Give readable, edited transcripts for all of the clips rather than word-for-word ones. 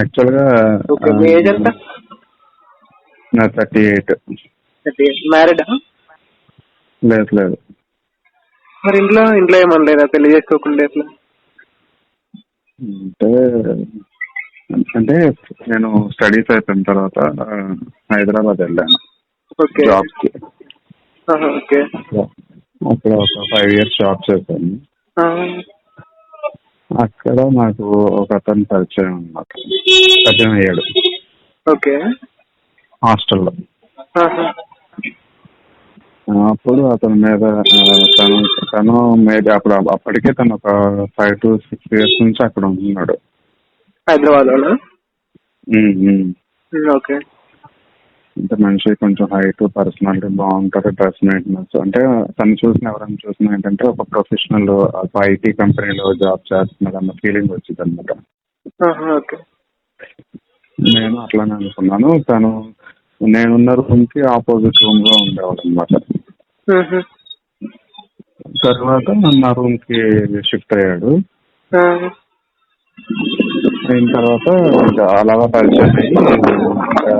యాక్చువల్గా ఓకే. మీ ఏజ్ ఎంత? నా 38. మ్యారీడా? లేదు లేదు. మరి ఇంట్లో ఏమనలేదా పెళ్లి చేసుకోకుండా ఎట్లా? అంటే అంటే నేను స్టడీస్ అయిపోయిన తర్వాత హైదరాబాద్ వెళ్ళాను ఓకే. జాబ్కి. ఓకే. అక్కడ ఒక 5 years జాబ్ చేశాను. అక్కడ నాకు ఒక అతను పరిచయం అయ్యాడు ఓకే. హాస్టల్లో. ఆహా. అప్పుడు అతని మీద తను తను మీద అప్పటికే తను ఒక 5 to 6 years నుంచి అక్కడ ఉంటున్నాడు హైదరాబాద్ లోనా? ఓకే. అంటే మనిషి కొంచెం హైట్, పర్సనాలిటీ బాగుంటారు, డ్రెస్ మెయింటెనెన్స్. అంటే తను ఎవరైనా చూసినా ఏంటంటే ఒక ప్రొఫెషనల్ ఐటీ కంపెనీలో జాబ్ చేస్తున్నాడు అన్న ఫీలింగ్ వచ్చింది అనమాట. ఓకే. నేను అట్లానే అనుకున్నాను. తను నేనున్న రూమ్ కి ఆపోజిట్ రూమ్ లో ఉండేవాడు అనమాట. తర్వాత నా రూమ్ కి షిఫ్ట్ అయ్యాడు. అయిన తర్వాత ఇంకా అలాగా పరిచయం అయ్యి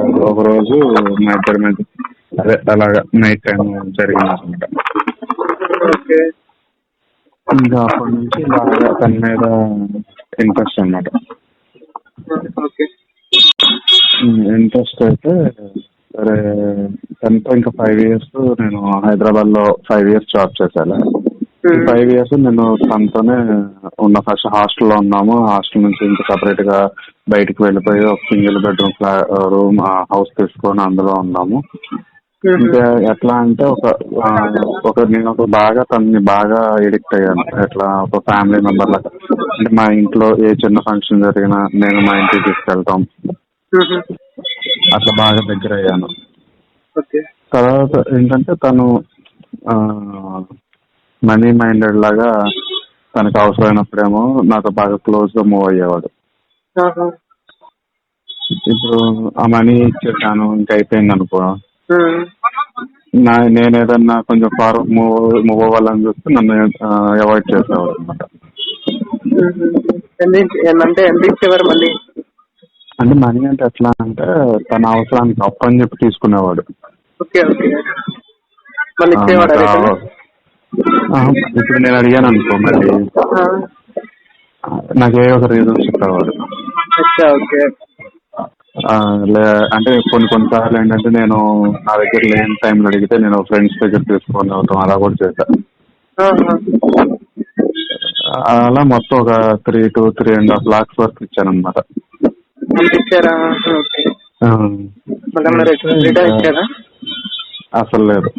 ఇంకా ఒక రోజు మా ఇద్దరి మీద అదే అలాగా నైట్ టైం జరిగింది అనమాట. ఓకే. ఇంకా అప్పటి నుంచి బాగా తన మీద ఇంట్రెస్ట్ అనమాట. ఓకే. ఇంట్రెస్ట్ అయితే సరే తనతో ఇంకా 5 years నేను హైదరాబాద్ లో 5 years జాబ్ చేశాను. 5 years నేను తనతోనే ఉన్న. ఫస్ట్ హాస్టల్లో ఉన్నాము. హాస్టల్ నుంచి ఇంకా సపరేట్ గా బయటికి వెళ్ళిపోయి ఒక సింగిల్ బెడ్రూమ్ రూమ్ హౌస్ తీసుకొని అందులో ఉన్నాము. ఇంకా ఎట్లా అంటే నేను తనని బాగా ఎడిక్ట్ అయ్యాను. ఎట్లా ఒక ఫ్యామిలీ మెంబర్ లాగా. అంటే మా ఇంట్లో ఏ చిన్న ఫంక్షన్ జరిగినా నేను మా ఇంటికి తీసుకెళ్తాం. అట్లా బాగా దగ్గర అయ్యాను. తర్వాత ఏంటంటే తను మనీ మైండెడ్ లాగా తనకు అవసరమైనప్పుడేమో నాతో బాగా క్లోజ్ గా మూవ్ అయ్యేవాడు. ఇప్పుడు ఆ మనీ ఇచ్చేసాను ఇంకా అయిపోయింది అనుకో, నేను ఏదన్నా కొంచెం ఫార్వర్డ్ మూవ్ అవ్వాలని చూస్తే నన్ను అవాయిడ్ చేసేవాడు అనమాట. అంటే ఎంత ఇచ్చేవారు మళ్ళీ? అంటే మనీ అంటే ఎట్లా అంటే తన అవసరానికి అప్పు అని చెప్పి తీసుకునేవాడు. ఇప్పుడు నేను అడిగాను అనుకో మళ్ళీ నాకు ఏ ఒక రీజన్ చెప్పేవాడు. అంటే కొన్నిసార్లు ఏంటంటే నేను నా దగ్గర లేని టైంలో అడిగితే నేను ఫ్రెండ్స్ దగ్గర తీసుకొని అవటం అలా కూడా చేశాను. అలా మొత్తం ఒక 3 to 3.5 lakhs వరకు ఇచ్చాను అనమాట. అసలు లేదు.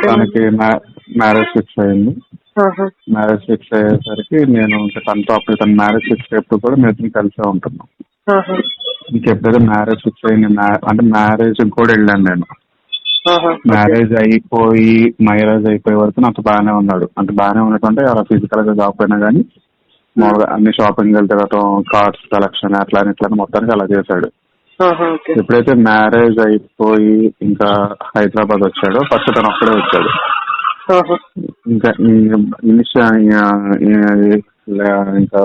తనకి మ్యారేజ్ ఫిక్స్ అయింది. మ్యారేజ్ ఫిక్స్ అయ్యేసరికి నేను తనతో అప్పుడు తన మ్యారేజ్ ఫిక్స్ అయ్యేప్పుడు కూడా మేము కలిసే ఉంటున్నాం. ఇంకెప్పుడైతే మ్యారేజ్ ఫిక్స్ అయింది అంటే మ్యారేజ్ కూడా వెళ్ళాను నేను. మ్యారేజ్ అయిపోయే వరకు నాకు బాగానే ఉన్నాడు. అంటే బాగానే ఉన్నట్టు అలా ఫిజికల్ గా కాకపోయినా కానీ మామూలుగా అన్ని షాపింగ్ తిరగటం, కార్డ్స్ కలెక్షన్ అట్లా ఇట్లా మొత్తానికి అలా చేశాడు. ఎప్పుడైతే మ్యారేజ్ అయిపోయి ఇంకా హైదరాబాద్ వచ్చాడో ఫస్ట్ తను అక్కడే వచ్చాడు. ఇంకా ఇంకా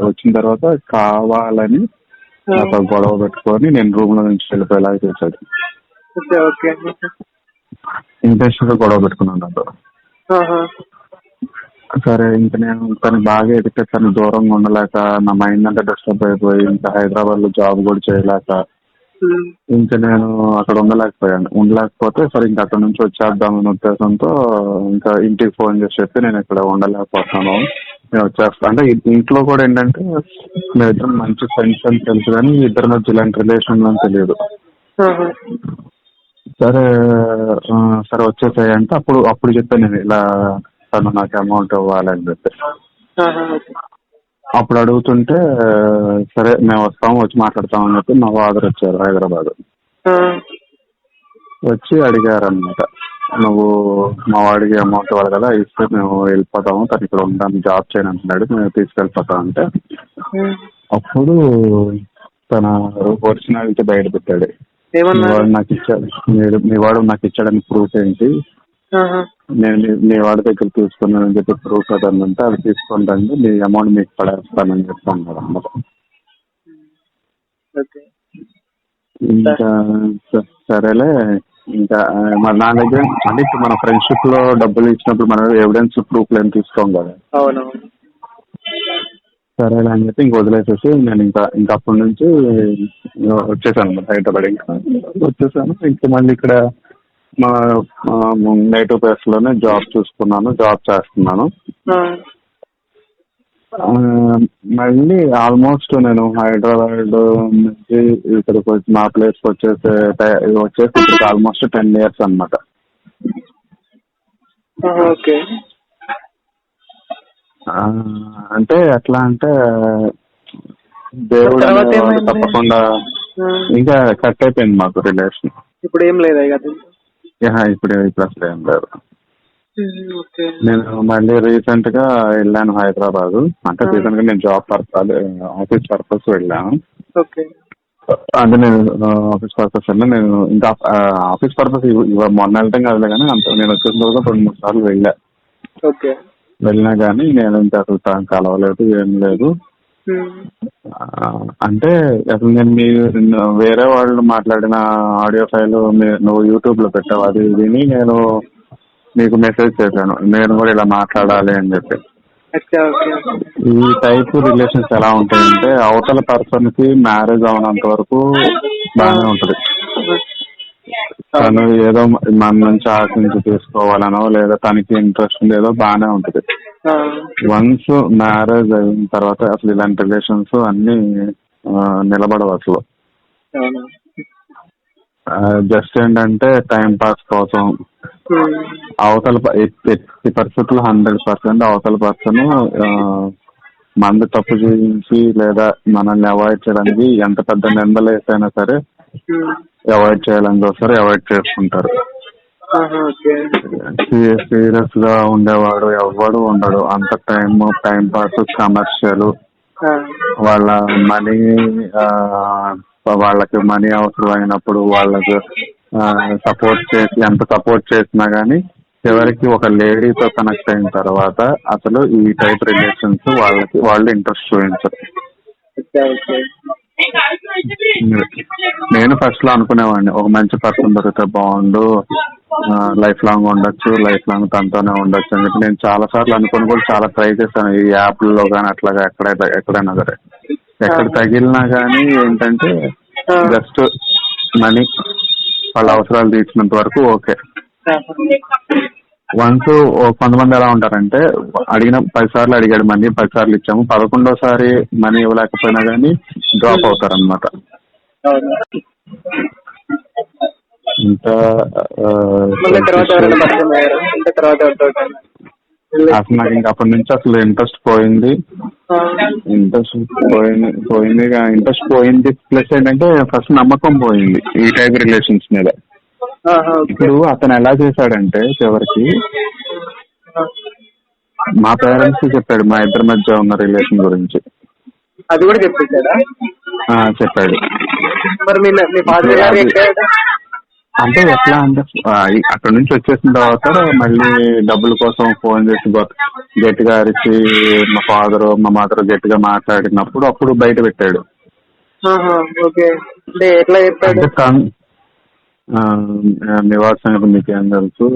వచ్చిన తర్వాత కావాలని నాతో గొడవ పెట్టుకొని నేను రూమ్ లో నుంచి వెళ్ళిపోయేలాగా చేశాడు. ఇంట్రెస్ట్ గా గొడవ పెట్టుకున్నాను నాతో. సరే ఇంకా నేను తను బాగా ఎదిగితే తను దూరంగా ఉండలేక నా మైండ్ అంతా డిస్టర్బ్ అయిపోయి ఇంకా హైదరాబాద్ లో జాబ్ కూడా చేయలేక ఇంకా నేను అక్కడ ఉండలేకపోతే సరే ఇంకా అక్కడ నుంచి వచ్చేద్దామనే ఉద్దేశంతో ఇంకా ఇంటికి ఫోన్ చేసి చెప్పి నేను ఇక్కడ ఉండలేకపోతాను, నేను వచ్చేస్తాను. అంటే ఇంట్లో కూడా ఏంటంటే మేమిద్దరం మంచి ఫ్రెండ్స్ అని తెలుసు కానీ ఇద్దరి మధ్య ఇలాంటి రిలేషన్ అని తెలియదు. సరే సరే వచ్చేసాయి అంటే అప్పుడు చెప్పాను నేను ఇలా తను నాకు అమౌంట్ ఇవ్వాలని చెప్పి. అప్పుడు అడుగుతుంటే సరే మేము వస్తాము వచ్చి మాట్లాడతామని చెప్పి మా ఫాదర్ వచ్చారు హైదరాబాద్. వచ్చి అడిగారు అనమాట, నువ్వు మా వాడికి అమౌంట్ ఇవ్వాలి కదా, ఇస్తే మేము వెళ్ళిపోతాము, తను ఇక్కడ ఉంటాను జాబ్ చేయను అంటున్నాడు, మేము తీసుకెళ్ళిపోతాం అంటే అప్పుడు తన ఒరిజినాలిటీ బయట పెట్టాడు. మీ వాడు నాకు ఇచ్చాడని ప్రూఫ్ ఏంటి, నేను మీ వాడి దగ్గర తీసుకున్నానని చెప్పి ప్రూఫ్ అదంటే అది తీసుకుంటాను, మీ అమౌంట్ మీకు పడేస్తానని చెప్తాను అన్నమాట. ఓకే. ఇంకా సరేలే. ఇంకా మరి నా దగ్గర అంటే ఇప్పుడు మన ఫ్రెండ్షిప్ లో డబ్బులు ఇచ్చినప్పుడు మనం ఎవిడెన్స్ ప్రూఫ్లు ఏం తీసుకోం కదా. అవునవును. సరేలే అని చెప్పి ఇంక వదిలేసేసి నేను ఇంకా అప్పటి నుంచి వచ్చేసాను అనమాట హైదరాబాద్. ఇంకా వచ్చేసాను. ఇంకా మళ్ళీ ఇక్కడ మా నేటివ్ ప్లేస్ లోనే జాబ్ చూసుకున్నాను, జాబ్ చేస్తున్నాను. మళ్ళీ ఆల్మోస్ట్ నేను హైదరాబాద్ నుంచి ఇక్కడికి వచ్చి మా ప్లేస్కి వచ్చేసి ఇప్పటికి ఆల్మోస్ట్ 10 years అనమాట. ఓకే. అంటే ఎట్లా అంటే దేవుడు అనేవాడు తప్పకుండా ఇంకా కట్ అయిపోయింది మాకు రిలేషన్. ఇప్పుడు ఏం లేదా ఇప్పుడు అసలు ఏం లేదు. నేను మళ్ళీ రీసెంట్ గా వెళ్ళాను హైదరాబాద్. అంటే రీసెంట్ గా నేను ఆఫీస్ పర్పస్ వెళ్ళాను. అంటే నేను ఆఫీస్ పర్పస్ నేను ఇంకా ఆఫీస్ పర్పస్ మొన్న వెళ్ళటం కాదులే కానీ నేను వచ్చిన తర్వాత 2-3 సార్లు వెళ్ళినా కానీ నేను ఇంకా అసలు కలవలేదు, ఏం లేదు. అంటే అసలు నేను వేరే వాళ్ళు మాట్లాడిన ఆడియో ఫైల్ నువ్వు యూట్యూబ్ లో పెట్టావు, అది విని నేను నీకు మెసేజ్ చేశాను, నేను కూడా ఇలా మాట్లాడాలి అని చెప్పి. ఈ టైప్ రిలేషన్స్ ఎలా ఉంటాయంటే అవతల పర్సన్ కి మ్యారేజ్ అవనంత వరకు బాగానే ఉంటది. తను ఏదో మన నుంచి ఆశించి తీసుకోవాలనో లేదా తనకి ఇంట్రెస్ట్ ఉండేదో బాగానే ఉంటది. వన్స్ మ్యారేజ్ అయిన తర్వాత అసలు ఇలాంటి రిలేషన్స్ అన్ని నిలబడవు అసలు. జస్ట్ ఏంటంటే టైం పాస్ కోసం అవతల ఎట్టి పరిస్థితుల్లో 100% అవతల పర్సన్ మందు తప్పు చేయించి లేదా మనల్ని అవాయిడ్ చేయడానికి ఎంత పెద్ద నిందలు వేసైనా సరే అవాయిడ్ చేయాలని చూస్తారు, అవాయిడ్ చేసుకుంటారు. సీరియస్ గా ఉండేవాడు ఎవ్వడు ఉండడు. అంత టైం పాస్, కమర్షియల్, వాళ్ళ మనీ వాళ్ళకి మనీ అవసరం అయినప్పుడు వాళ్ళకి ఎంత సపోర్ట్ చేసినా గానీ చివరికి ఒక లేడీతో కనెక్ట్ అయిన తర్వాత అసలు ఈ టైప్ రిలేషన్స్ వాళ్ళు ఇంట్రెస్ట్ చూపించరు. నేను ఫస్ట్ లో అనుకునేవాడిని ఒక మంచి పర్సన్ దొరికితే బాగుండు, లైఫ్ లాంగ్ ఉండొచ్చు, లైఫ్ లాంగ్ తనతోనే ఉండొచ్చు అని చెప్పి నేను చాలా సార్లు అనుకుని కూడా చాలా ట్రై చేశాను. ఈ యాప్లలో కానీ అట్లాగా ఎక్కడైనా సరే ఎక్కడ తగిలినా కానీ ఏంటంటే జస్ట్ మనీ, వాళ్ళ అవసరాలు తీర్చినంత వరకు ఓకే. వన్స్ కొంతమంది ఎలా ఉంటారంటే అడిగిన 10 సార్లు అడిగాడు మనీ, 10 సార్లు ఇచ్చాము, 11వ సారి మనీ ఇవ్వలేకపోయినా కానీ డ్రాప్ అవుతారనమాట. ఇంకా అసలు నాకు ఇంకా అప్పటి నుంచి అసలు ఇంట్రెస్ట్ పోయింది. ఇంట్రెస్ట్ పోయింది ప్లస్ ఏంటంటే ఫస్ట్ నమ్మకం పోయింది ఈ టైప్ రిలేషన్స్ మీద. ఇప్పుడు అతను ఎలా చేశాడంటే చివరికి మా పేరెంట్స్ కి చెప్పాడు మా ఇద్దరి మధ్య ఉన్న రిలేషన్ గురించి. అది కూడా చెప్పాడా? చెప్పాడు. అంటే ఎట్లా అంటే అక్కడ నుంచి వచ్చేసిన తర్వాత మళ్ళీ డబ్బుల కోసం ఫోన్ చేసి గట్టిగా అరిచి మా ఫాదర్ మా మదర్ గట్టిగా మాట్లాడినప్పుడు అప్పుడు బయట పెట్టాడు. నివాసం మీకేం తెలుసు,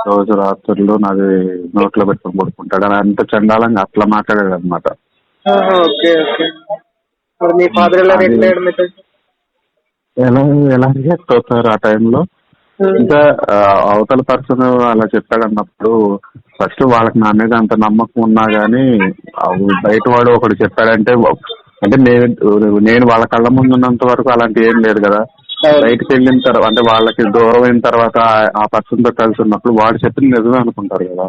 రోజు రాత్రులు నాది నోట్లో పెట్టుకుని పడుకుంటాడు అని అంత చండాలంగా అట్లా మాట్లాడాడు అనమాట. ఎలా రియాక్ట్ అవుతారు ఆ టైంలో? ఇంకా అవతల పర్సన్ అలా చెప్పాడన్నప్పుడు ఫస్ట్ వాళ్ళకి నా మీద అంత నమ్మకం ఉన్నా గానీ బయట వాడు ఒకడు చెప్పాడంటే అంటే నేను వాళ్ళ కళ్ళ ముందు ఉన్నంత వరకు అలాంటి ఏం లేదు కదా. బయటకు వెళ్ళిన తర్వాత అంటే వాళ్ళకి దూరం అయిన తర్వాత ఆ పర్సన్ తో కలిసి ఉన్నప్పుడు వాడు చెప్పింది నిజమే అనుకుంటారు కదా.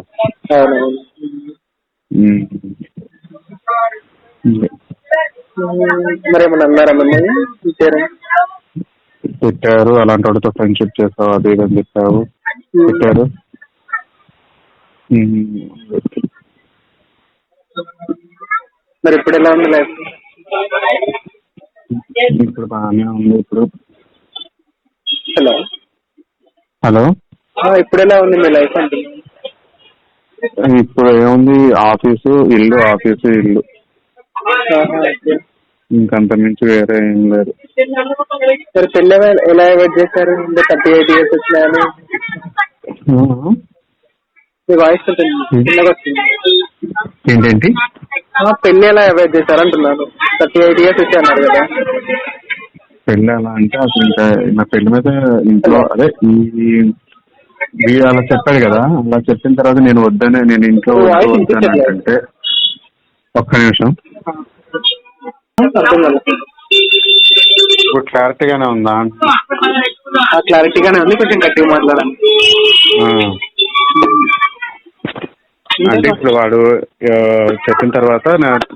పెట్టారు, అలాంటి వాడితో ఫ్రెండ్షిప్ చేస్తావు అది ఇదని చెప్పావు, పెట్టారు. మరి ఇప్పుడు ఎలా ఉంది లైఫ్? ఇప్పుడు బాగానే ఉంది. ఇప్పుడు హలో ఇప్పుడు ఎలా ఉంది మీ లైఫ్ అంటే? ఇప్పుడు ఏముంది, ఆఫీసు ఇల్లు, ఆఫీసు ఇల్లు. ఇంకంత మించి వేరే ఏం లేదు. మరి పెళ్ళి ఎలా అవాయిడ్ చేశారు? ఇంకా 38 years వచ్చినాయని మీ వాయిస్ చిన్నగా వస్తుంది. ఏంటండి? పెళ్ళి ఎలా అవాయిడ్ చేశారు అంటున్నాను. 38 years వచ్చాయన్నారు కదా. పెళ్ళి ఎలా అంటే అసలు ఇంకా నా పెళ్లి మీద ఇంట్లో అదే అలా చెప్పాడు కదా, అలా చెప్పిన తర్వాత నేను ఇంట్లో వద్దానంటే ఒక్క నిమిషం. ఇప్పుడు క్లారిటీగానే ఉందా? క్లారిటీగానే ఉంది, కొంచెం గట్టిగా మాట్లాడాలి. అంటే ఇప్పుడు వాడు చెప్పిన తర్వాత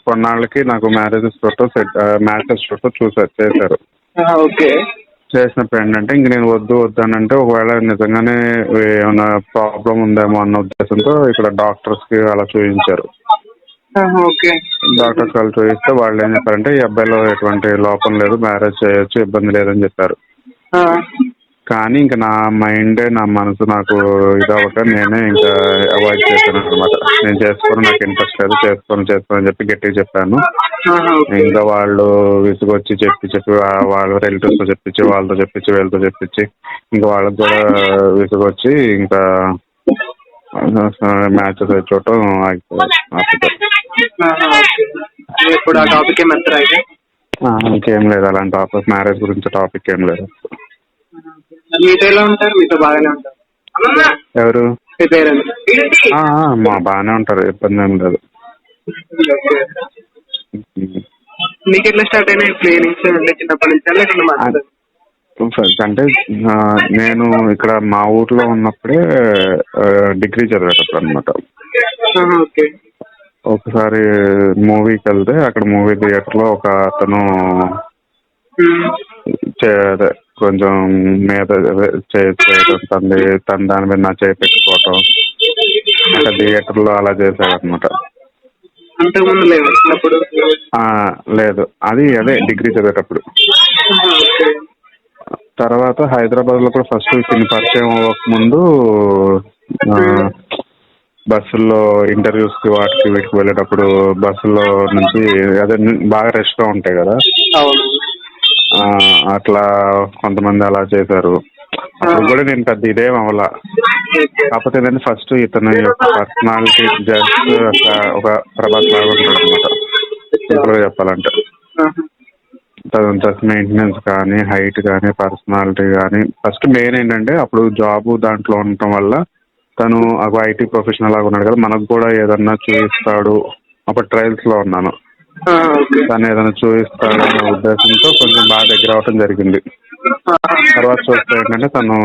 కొన్నాళ్ళకి నాకు మ్యారేజెస్ ఫోటో చేశారు. ఓకే. చేసినప్పుడు ఏంటంటే ఇంక నేను వద్దానంటే ఒకవేళ నిజంగానే ఏమైనా ప్రాబ్లం ఉందేమో అన్న ఉద్దేశంతో ఇక్కడ డాక్టర్స్కి అలా చూపించారు. డాక్టర్స్ వాళ్ళు చూపిస్తే వాళ్ళు ఏం చెప్పారంటే ఈ అబ్బాయిలో ఎటువంటి లోపం లేదు, మ్యారేజ్ చేయొచ్చు, ఇబ్బంది లేదని చెప్పారు. కానీ ఇంకా నా మనసు నాకు ఇదవక నేనే ఇంకా అవాయిడ్ చేశాను అనమాట. నేను చేసుకోను, నాకు ఇంట్రెస్ట్ లేదు, చేసుకోని చెప్పి గట్టిగా చెప్పాను. ఇంకా వాళ్ళు విసుగొచ్చి చెప్పి వాళ్ళ రిలేటివ్స్తో చెప్పించి, వాళ్ళతో చెప్పించి, వీళ్ళతో చెప్పించి ఇంకా వాళ్ళకి కూడా విసుగొచ్చి ఇంకా మ్యాచెస్ చూడటం ఇంకేం లేదు. అలాంటి టాపిక్ మ్యారేజ్ గురించి టాపిక్ ఏం లేదు. ఎవరు? బాగానే ఉంటారు, ఇబ్బంది ఏం లేదు. అంటే నేను ఇక్కడ మా ఊర్లో ఉన్నప్పుడే డిగ్రీ చదివేటప్పుడు అనమాట. ఒకసారి మూవీకి వెళ్తే అక్కడ మూవీ థియేటర్లో ఒక అతను కొంచెం మీద చేయటం, తన దాని మీద నా చేయి పెట్టుకోవటం అక్కడ థియేటర్లో అలా చేశాడు అనమాట. లేదు, అదే డిగ్రీ చదివేటప్పుడు. తర్వాత హైదరాబాద్లో కూడా ఫస్ట్ చిన్న పరిచయం అవ్వకముందు బస్సుల్లో ఇంటర్వ్యూస్కి వీటికి వెళ్ళేటప్పుడు బస్సులో నుంచి అదే బాగా రష్గా ఉంటాయి కదా, అట్లా కొంతమంది అలా చేశారు. అప్పుడు కూడా నేను పెద్ద ఇదేం అవ్వాల. కాకపోతే ఏంటంటే ఫస్ట్ ఇతను యొక్క పర్సనాలిటీ జస్ట్ ఒక ప్రభాస్ లాగా ఉంటాడు అనమాట, సింపుల్గా చెప్పాలంటే. డ్రెస్ మెయింటెనెన్స్ కానీ, హైట్ కానీ, పర్సనాలిటీ కానీ. ఫస్ట్ మెయిన్ ఏంటంటే అప్పుడు జాబు దాంట్లో ఉండటం వల్ల తను ఐటీ ప్రొఫెషనల్ లాగా ఉన్నాడు కదా, మనకు కూడా ఏదన్నా చూపిస్తాడు. అప్పుడు ట్రయల్స్లో ఉన్నాను, తను ఏదైనా చూపిస్తాడు అనే ఉద్దేశంతో కొంచెం బాగా దగ్గర అవటం జరిగింది. తర్వాత చూస్తే ఏంటంటే తను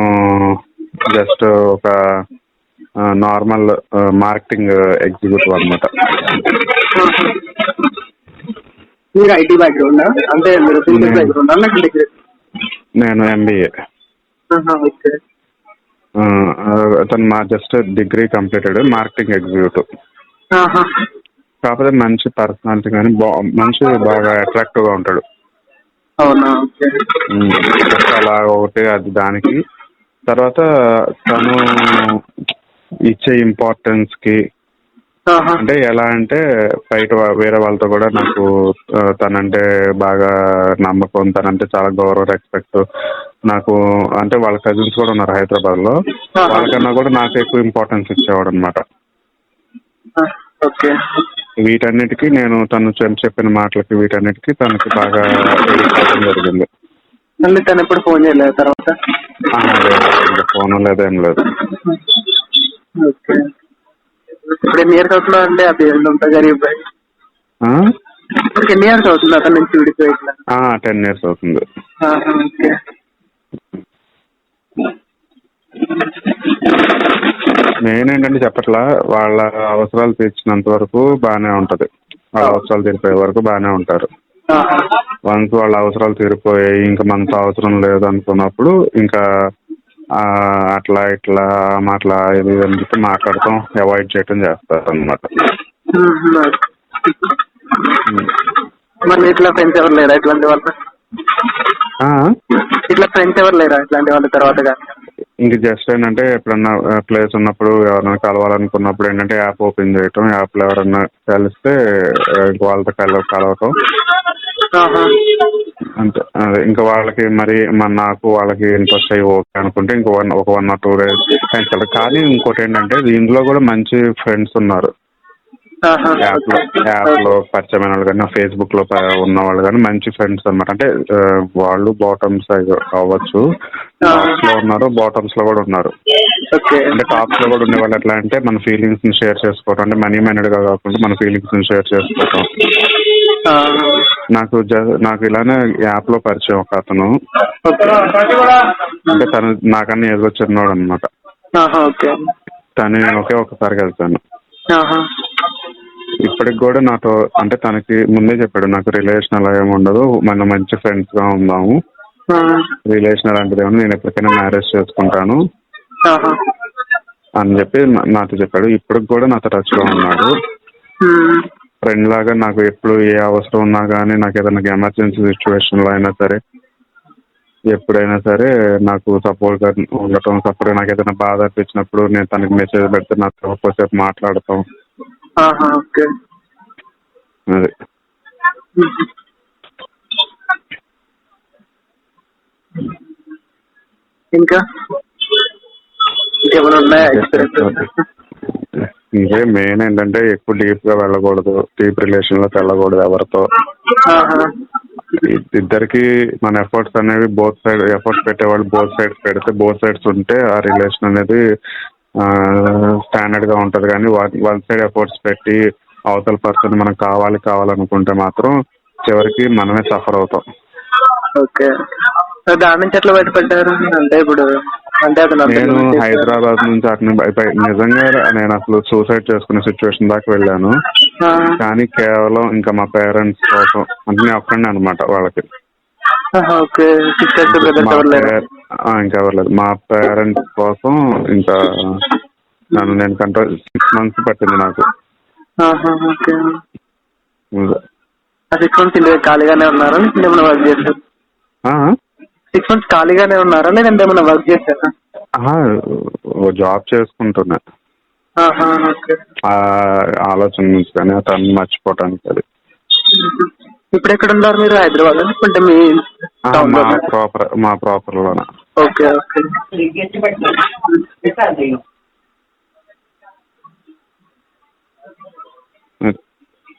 జస్ట్ ఒక నార్మల్ మార్కెటింగ్ ఎగ్జిక్యూటివ్ అనమాట. నేను MBA. తను just degree completed, marketing executive. కాకపోతే మంచి పర్సనాలిటీ కానీ బాగా అట్రాక్టివ్గా ఉంటాడు. అలా ఒకటి అది దానికి. తర్వాత తను ఇచ్చే ఇంపార్టెన్స్కి అంటే ఎలా అంటే బయట వేరే వాళ్ళతో కూడా నాకు తనంటే బాగా నమ్మకం, తనంటే చాలా గౌరవ, రెస్పెక్ట్. నాకు అంటే వాళ్ళ కజిన్స్ కూడా ఉన్నారు హైదరాబాద్లో, వాళ్ళకన్నా కూడా నాకు ఎక్కువ ఇంపార్టెన్స్ ఇచ్చేవాడు అనమాట. వీటన్నిటికీ నేను తను చెప్పిన మాటలకి వీటన్నిటికీ తనకి బాగా జరిగింది. తను ఎప్పుడు ఫోన్ చేయలేదు తర్వాత? లేదు, ఫోన్ లేదేం లేదు. ఇప్పుడు ఎన్ని ఇయర్స్ అవుతుందా అంటే అది ఎంత జరిగిపోయి? ఇప్పుడు ఎన్ని ఇయర్స్ అవుతుంది అతని నుంచి విడిపోయి? 10 years అవుతుంది. నేనేంటంటే చెప్పట్లా, వాళ్ళ అవసరాలు తీర్చినంత వరకు బాగానే ఉంటది, వాళ్ళ అవసరాలు తీరిపోయే వరకు బాగానే ఉంటారు. వన్స్ వాళ్ళ అవసరాలు తీరిపోయాయి, ఇంకా మనతో అవసరం లేదు అనుకున్నప్పుడు ఇంకా అట్లా ఇట్లా ఇది అని చెప్పి మాట్లాడటం, అవాయిడ్ చేయటం చేస్తారు అనమాట. ఇట్లా ఫ్రెండ్స్ ఎవరు లేరా ఇట్లాంటి వాళ్ళు? ఇట్లా ఫ్రెండ్స్ ఎవరు లేరా ఇట్లాంటి వాళ్ళ తర్వాత? ఇంక జస్ట్ ఏంటంటే ఎప్పుడన్నా ప్లేస్ ఉన్నప్పుడు ఎవరైనా కలవాలనుకున్నప్పుడు ఏంటంటే యాప్ ఓపెన్ చేయటం, యాప్లో ఎవరన్నా కలిస్తే వాళ్ళతో కలవటం, ఆహా. అంతే. అదే ఇంకా వాళ్ళకి మరి నాకు వాళ్ళకి ఇంట్రెస్ట్ అయ్యి ఓకే అనుకుంటే ఇంకో 1 or 2 days టైం. కానీ ఇంకోటి ఏంటంటే దీంట్లో కూడా మంచి ఫ్రెండ్స్ ఉన్నారు. ఆహా. యాప్లో పరిచయమైన వాళ్ళు కానీ ఫేస్బుక్లో ఉన్న వాళ్ళు కానీ మంచి ఫ్రెండ్స్ అనమాట. అంటే వాళ్ళు బాటమ్స్ అవ్వచ్చు, టాప్స్లో ఉన్నారు, బాటమ్స్లో కూడా ఉన్నారు. ఓకే. అంటే టాప్స్లో కూడా ఉండే వాళ్ళు ఎట్లా అంటే మన ఫీలింగ్స్ని షేర్ చేసుకోవటం, అంటే మనీ మైండెడ్గా కాకుండా మన ఫీలింగ్స్ని షేర్ చేసుకోవటం. నాకు ఇలానే యాప్లో పరిచయం ఒక అతను. అంటే తను నాకన్నా ఏదో చిన్నవాడు అనమాట. తను నేను ఒకసారి వెళ్తాను. ఇప్పటికి కూడా నాతో అంటే తనకి ముందే చెప్పాడు, నాకు రిలేషన్ అలా ఏమి ఉండదు, మనం మంచి ఫ్రెండ్స్గా ఉందాము, రిలేషన్ అలాంటిది ఏమన్నా నేను ఎప్పటికైనా మ్యారేజ్ చేసుకుంటాను అని చెప్పి నాతో చెప్పాడు. ఇప్పటికి కూడా నాతో టచ్లో ఉన్నాడు. ఫ్రెండ్ లాగా నాకు ఎప్పుడు ఏ అవసరం ఉన్నా కానీ, నాకు ఏదైనా ఎమర్జెన్సీ సిచ్యువేషన్లో అయినా సరే, ఎప్పుడైనా సరే నాకు సపోర్ట్గా ఉండటం, సపోర్ట్గా నాకు ఏదైనా బాధ అనిపించినప్పుడు నేను తనకి మెసేజ్ పెడితే నాతో ఒకసేపు మాట్లాడతాం. అది ఇంకా ఇంకేమైనా ఉన్నాయా? ఇదే మెయిన్ ఏంటంటే ఎక్కువ డీప్గా వెళ్ళకూడదు, డీప్ రిలేషన్లోకి వెళ్ళకూడదు ఎవరితో. ఇద్దరికి మన ఎఫర్ట్స్ అనేవి బోత్ సైడ్ ఎఫర్ట్స్ పెట్టేవాళ్ళు బోత్ సైడ్స్ పెడితే, బోత్ సైడ్స్ ఉంటే ఆ రిలేషన్ అనేది స్టాండర్డ్గా ఉంటుంది. కానీ వన్ సైడ్ ఎఫర్ట్స్ పెట్టి అవతల పర్సన్ మనకు కావాలనుకుంటే మాత్రం చివరికి మనమే సఫర్ అవుతాం. ఓకే. దాని నుంచి ఎట్లా బయటపడ్డారు? అంటే ఇప్పుడు అంటే నేను హైదరాబాద్ నుంచి అటు నిజంగా నేను అసలు సూసైడ్ చేసుకునే సిచ్యువేషన్ దాకా వెళ్ళాను. కానీ కేవలం ఇంకా మా పేరెంట్స్ కోసం, అంటే నేను ఒక్కడే అనమాట వాళ్ళకి. ఇంకెవరు లేదు. మా పేరెంట్స్ కోసం ఇంకా నేను కంట్రోల్ 6 months పట్టింది నాకు. 6 months ఖాళీగానే ఉన్నారా? ఏమైనా వర్క్ చేశారు? 6 months ఖాళీగానే ఉన్నారా లేదంటే ఏమైనా వర్క్ చేశారా? జాబ్ చేసుకుంటున్నా. ఆలోచన నుంచి కానీ తను మర్చిపోవటానికి. అది ఇప్పుడు ఎక్కడ ఉన్నారు మీరు? హైదరాబాద్ అంటే మీ మా ప్రాపర్లోనే. ఓకే. ఓకే.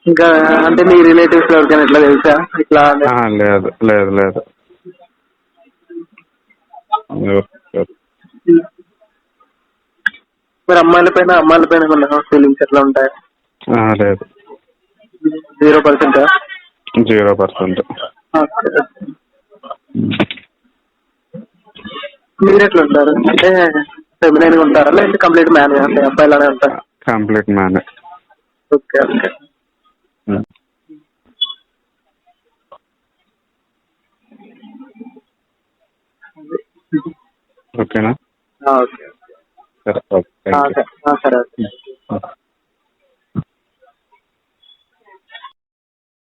ఇంకా అంటే మీ రిలేటివ్స్ ఎవరికైనా ఎట్లా తెలుసా ఇట్లా? లేదు లేదు లేదు. మరి అమ్మాయిల పైన ఏమన్నా ఫీలింగ్స్ ఎట్లా ఉంటాయి? లేదు. 0%? 0%. మీరు ఎట్లా ఉంటారు? అంటే ఫెమినైన్గా ఉంటారా లేదంటే కంప్లీట్ మ్యాన్? అంటే అబ్బాయిలానే ఉంటారా? Complete man. ఓకే. ఓకే. ఓకేనా? ఓకే. సరే.